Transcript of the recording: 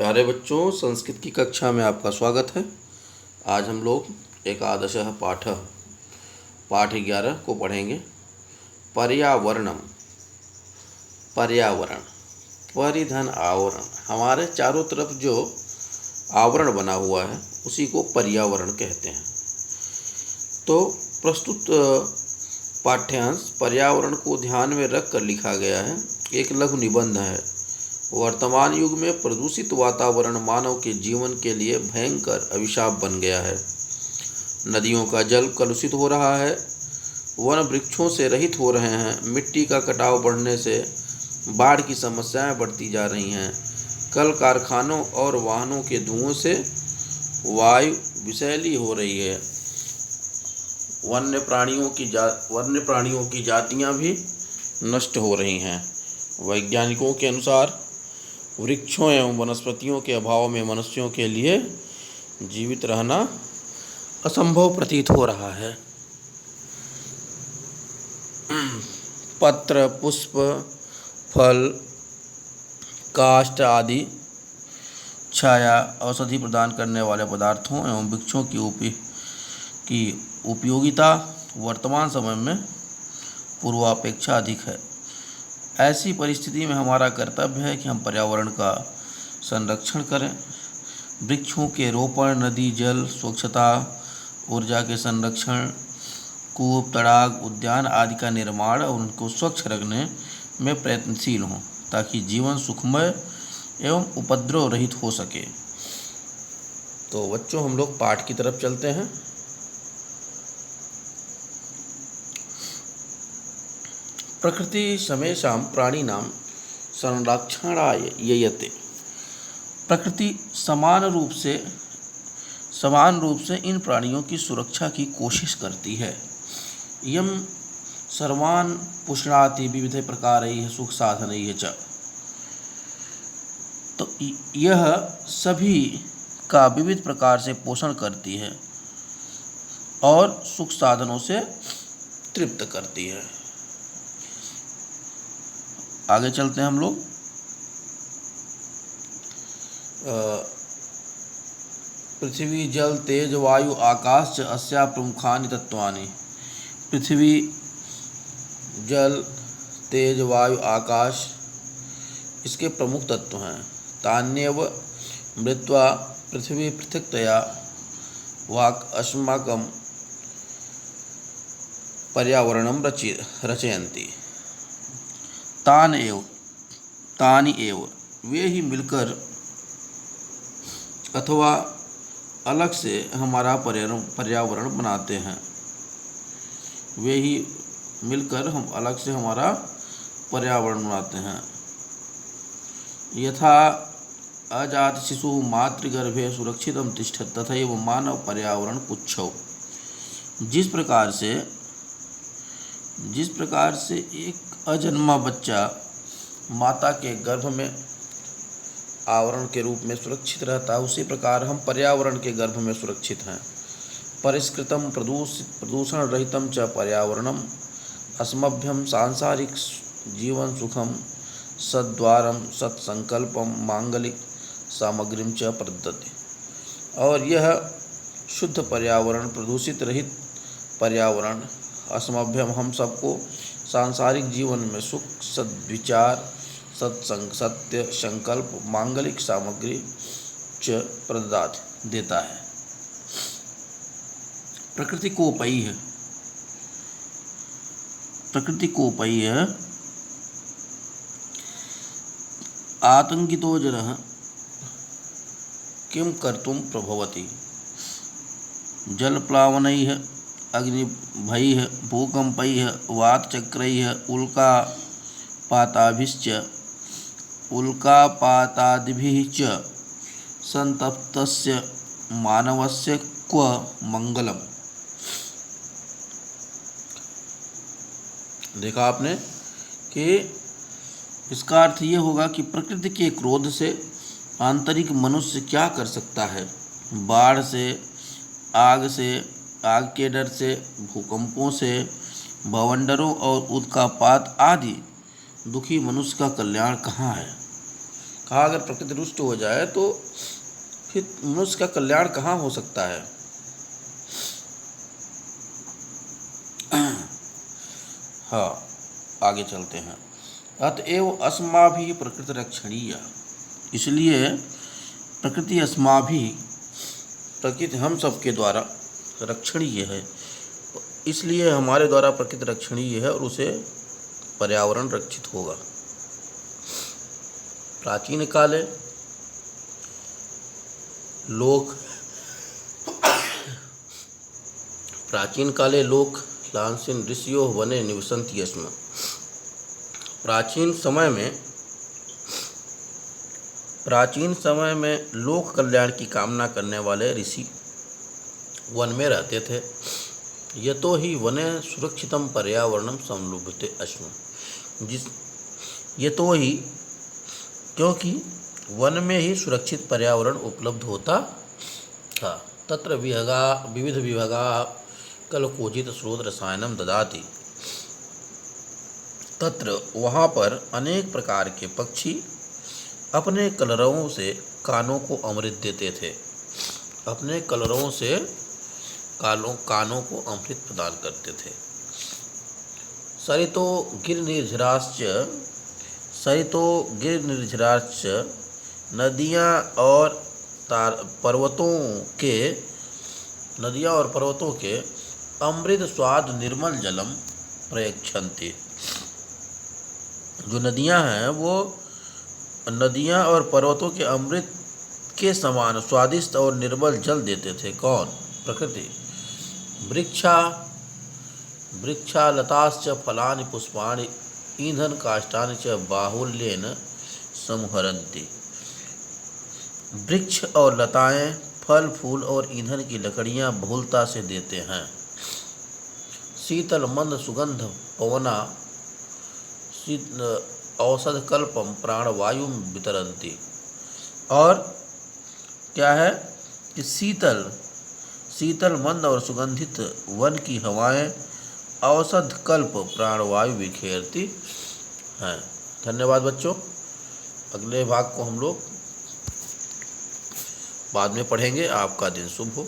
प्यारे बच्चों, संस्कृत की कक्षा में आपका स्वागत है। आज हम लोग एकादशः पाठः पाठ 11 को पढ़ेंगे। पर्यावरणम, पर्यावरण, परिधन आवरण, हमारे चारों तरफ जो आवरण बना हुआ है उसी को पर्यावरण कहते हैं। तो प्रस्तुत पाठ्यांश पर्यावरण को ध्यान में रख कर लिखा गया है। एक लघु निबंध है। वर्तमान युग में प्रदूषित वातावरण मानव के जीवन के लिए भयंकर अभिशाप बन गया है। नदियों का जल कलुषित हो रहा है, वन वृक्षों से रहित हो रहे हैं, मिट्टी का कटाव बढ़ने से बाढ़ की समस्याएं बढ़ती जा रही हैं। कल कारखानों और वाहनों के धुओं से वायु विषैली हो रही है। वन्य प्राणियों की जातियां भी नष्ट हो रही हैं। वैज्ञानिकों के अनुसार वृक्षों एवं वनस्पतियों के अभाव में मनुष्यों के लिए जीवित रहना असंभव प्रतीत हो रहा है। पत्र, पुष्प, फल, काष्ठ आदि छाया, औषधि प्रदान करने वाले पदार्थों एवं वृक्षों की उपयोगिता वर्तमान समय में पूर्वापेक्षा अधिक है। ऐसी परिस्थिति में हमारा कर्तव्य है कि हम पर्यावरण का संरक्षण करें। वृक्षों के रोपण, नदी जल स्वच्छता, ऊर्जा के संरक्षण, कूप, तड़ाग, उद्यान आदि का निर्माण और उनको स्वच्छ रखने में प्रयत्नशील हों ताकि जीवन सुखमय एवं उपद्रव रहित हो सके। तो बच्चों, हम लोग पाठ की तरफ चलते हैं। प्रकृति समेषां प्राणिनां संरक्षणाय ययते। प्रकृति समान रूप से इन प्राणियों की सुरक्षा की कोशिश करती है। यम सर्वान् पुष्णाति विविध प्रकारैः सुख साधनैः च। तो यह सभी का विविध प्रकार से पोषण करती है और सुख साधनों से तृप्त करती है। आगे चलते हैं हम लोग। पृथ्वी जल तेज वायु आकाश च अस्या प्रमुखानि तत्वानि। पृथ्वी जल तेज वायु आकाश इसके प्रमुख तत्व हैं। तान्येव मृत्वा पृथ्वी पृथक्तया वाक् अस्माकं पर्यावरणं रचयन्ति। तानि एव वे ही मिलकर अथवा अलग से हमारा पर्यावरण बनाते हैं। वे ही मिलकर हम अलग से हमारा पर्यावरण बनाते हैं। यथा अजात शिशु मातृगर्भे सुरक्षितं तिष्ठति तथैव मानव पर्यावरण पुच्छौ। जिस प्रकार से एक अजन्मा बच्चा माता के गर्भ में आवरण के रूप में सुरक्षित रहता है, उसी प्रकार हम पर्यावरण के गर्भ में सुरक्षित हैं। परिष्कृतं प्रदूषण रहितं च पर्यावरणम् अस्मभ्यं सांसारिक जीवन सुखम सद्वारम सत्संकल्पम मांगलिक सामग्रीम च प्रदत्ति। और यह शुद्ध पर्यावरण, प्रदूषित रहित पर्यावरण अस्मभ्यम हम सबको सांसारिक जीवन में सुख, सद्विचार, सत्य संकल्प, मांगलिक सामग्री च प्रदत्त देता है। प्रकृति कोपय्य आतंकितो जनः किं कर्तुं प्रभवति। जलप्लावनैः, अग्निभयैः, भूकंपैः, वातचक्रैः, उल्कापातादिभिः च संतप्तस्य मानवस्य क्व मंगलम। देखा आपने कि इसका अर्थ ये होगा कि प्रकृति के क्रोध से आंतरिक मनुष्य क्या कर सकता है। बाढ़ से, आग के डर से, भूकंपों से, भवंडरों और उल्कापात आदि दुखी मनुष्य का कल्याण कहाँ है। कहा अगर प्रकृति रुष्ट हो जाए तो फिर मनुष्य का कल्याण कहाँ हो सकता है। हाँ, आगे चलते हैं। अतएव अस्माभिः प्रकृति रक्षणीय, इसलिए प्रकृति अस्माभिः, प्रकृति हम सबके द्वारा रक्षणीय है, इसलिए हमारे द्वारा प्रकृति रक्षणीय है और उसे पर्यावरण रक्षित होगा। प्राचीन काले लोक लांसिन ऋषियो वने निवसन्ति स्म। प्राचीन समय में लोक कल्याण की कामना करने वाले ऋषि वन में रहते थे। यतो ही वने सुरक्षितम पर्यावरणम संलुभते स्म। यतो ही, क्योंकि वन में ही सुरक्षित पर्यावरण उपलब्ध होता था। तत्र विविध विभागा कलकोजित स्रोत रसायनम ददाति। तत्र वहाँ पर अनेक प्रकार के पक्षी अपने कलरवों से कानों को अमृत देते थे। अपने कलरवों से कानों को अमृत प्रदान करते थे। सरितो गिरिनिर्झराश्च, नदियाँ और पर्वतों के अमृत स्वाद निर्मल जलम प्रयच्छन्ति। जो नदियाँ हैं वो नदियाँ और पर्वतों के अमृत के समान स्वादिष्ट और निर्मल जल देते थे। कौन? प्रकृति। वृक्षालताश्च फलानि पुष्पाणि ईंधन काष्ठानि च बाहुल्येन संहरन्ति। वृक्ष और लताएं फल फूल और ईंधन की लकड़ियां बहुलता से देते हैं। शीतल मंद सुगंध पवना औषध कल्पम प्राणवायु वितरन्ति। और क्या है कि शीतल मंद और सुगंधित वन की हवाएं औषध कल्प प्राणवायु बिखेरती हैं। धन्यवाद बच्चों। अगले भाग को हम लोग बाद में पढ़ेंगे। आपका दिन शुभ हो।